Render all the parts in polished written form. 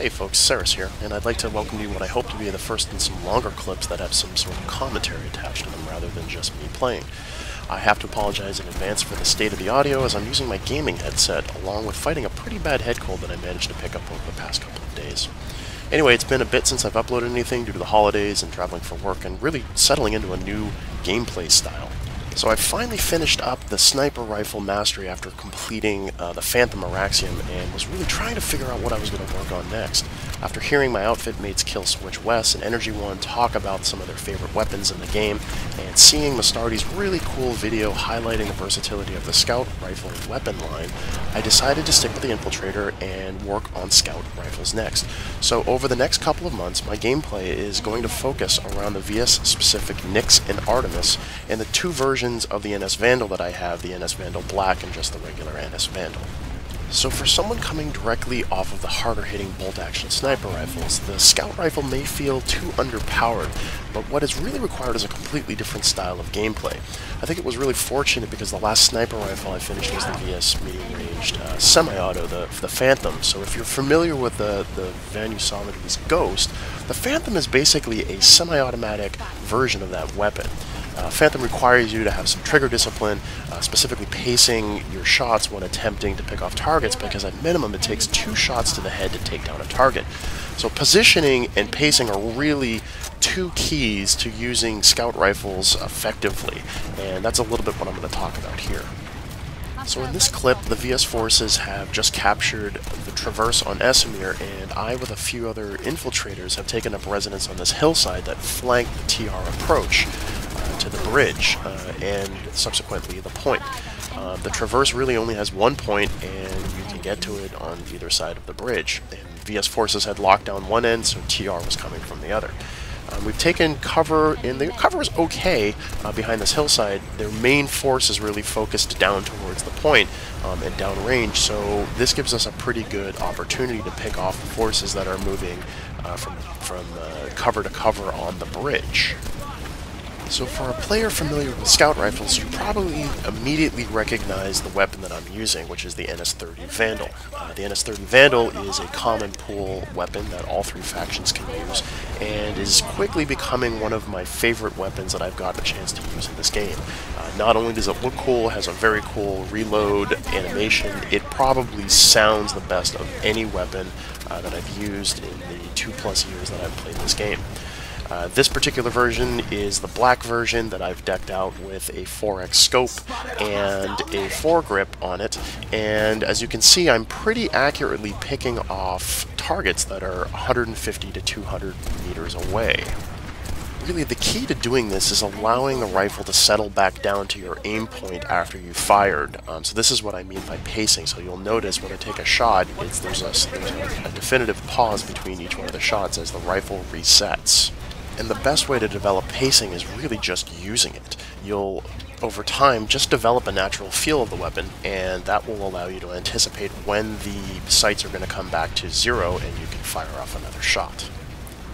Hey folks, Saris here, and I'd like to welcome you what I hope to be the first in some longer clips that have some sort of commentary attached to them rather than just me playing. I have to apologize in advance for the state of the audio as I'm using my gaming headset along with fighting a pretty bad head cold that I managed to pick up over the past couple of days. Anyway, it's been a bit since I've uploaded anything due to the holidays and traveling for work and really settling into a new gameplay style. So I finally finished up the sniper rifle mastery after completing the Phantom Araxium and was really trying to figure out what I was going to work on next. After hearing my outfit mates Kill Switch Wes and Energy One talk about some of their favorite weapons in the game, and seeing Mastardi's really cool video highlighting the versatility of the Scout rifle weapon line, I decided to stick with the Infiltrator and work on Scout rifles next. So over the next couple of months, my gameplay is going to focus around the VS-specific Nyx and Artemis, and the two versions of the NS Vandal that I have, the NS Vandal Black and just the regular NS Vandal. So for someone coming directly off of the harder-hitting bolt-action sniper rifles, the Scout rifle may feel too underpowered, but what is really required is a completely different style of gameplay. I think it was really fortunate because the last sniper rifle I finished was the VS medium-ranged semi-auto, the Phantom. So if you're familiar with the Vandalism's Ghost, the Phantom is basically a semi-automatic version of that weapon. Phantom requires you to have some trigger discipline, specifically pacing your shots when attempting to pick off targets, because at minimum it takes 2 shots to the head to take down a target. So positioning and pacing are really two keys to using Scout rifles effectively, and that's a little bit what I'm going to talk about here. So in this clip, the VS forces have just captured the Traverse on Esamir, and I, with a few other infiltrators, have taken up residence on this hillside that flanked the TR approach to the bridge, and subsequently the point. The Traverse really only has one point, and you can get to it on either side of the bridge. And VS forces had locked down one end, so TR was coming from the other. We've taken cover, and the cover is okay behind this hillside. Their main force is really focused down towards the point and downrange, so this gives us a pretty good opportunity to pick off the forces that are moving from cover to cover on the bridge. So for a player familiar with Scout rifles, you probably immediately recognize the weapon that I'm using, which is the NS-30 Vandal. The NS-30 Vandal is a common pool weapon that all 3 factions can use, and is quickly becoming one of my favorite weapons that I've got a chance to use in this game. Not only does it look cool, it has a very cool reload animation, it probably sounds the best of any weapon that I've used in the 2+ years that I've played this game. This particular version is the black version that I've decked out with a 4x scope and a foregrip on it, and as you can see, I'm pretty accurately picking off targets that are 150 to 200 meters away. Really, the key to doing this is allowing the rifle to settle back down to your aim point after you've fired. So this is what I mean by pacing. So you'll notice when I take a shot, there's a definitive pause between each one of the shots as the rifle resets. And the best way to develop pacing is really just using it. You'll, over time, just develop a natural feel of the weapon, and that will allow you to anticipate when the sights are going to come back to 0 and you can fire off another shot.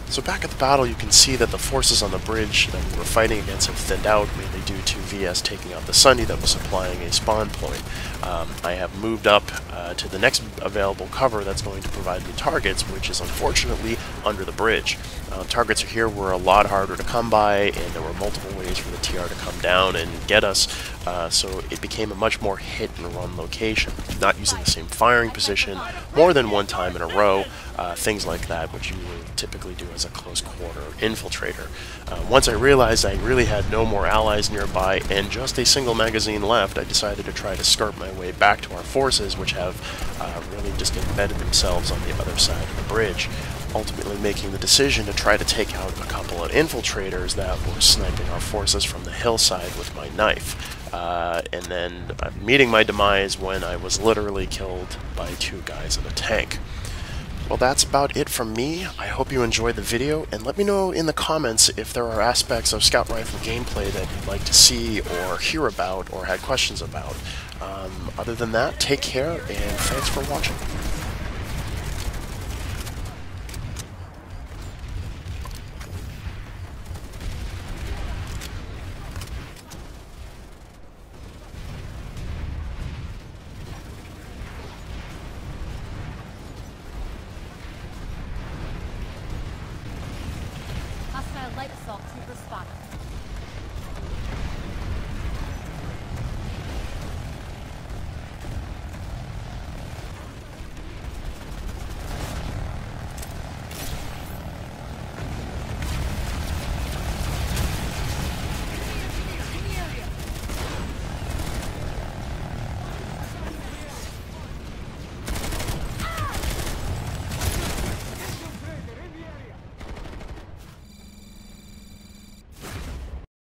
So back at the battle, you can see that the forces on the bridge that we were fighting against have thinned out, mainly due to VS taking out the Sunday that was supplying a spawn point. I have moved up to the next available cover that's going to provide me targets, which is unfortunately under the bridge. Targets here were a lot harder to come by, and there were multiple ways for the TR to come down and get us, so it became a much more hit-and-run location. Not using the same firing position more than one time in a row, things like that, which you would typically do as a close-quarter infiltrator. Once I realized I really had no more allies nearby and just a single magazine left, I decided to try to skirt my way back to our forces, which have really just embedded themselves on the other side of the bridge, ultimately making the decision to try to take out a couple of infiltrators that were sniping our forces from the hillside with my knife. And then meeting my demise when I was literally killed by 2 guys in a tank. Well, that's about it from me. I hope you enjoyed the video, and let me know in the comments if there are aspects of Scout Rifle gameplay that you'd like to see or hear about or had questions about. Other than that, take care, and thanks for watching. light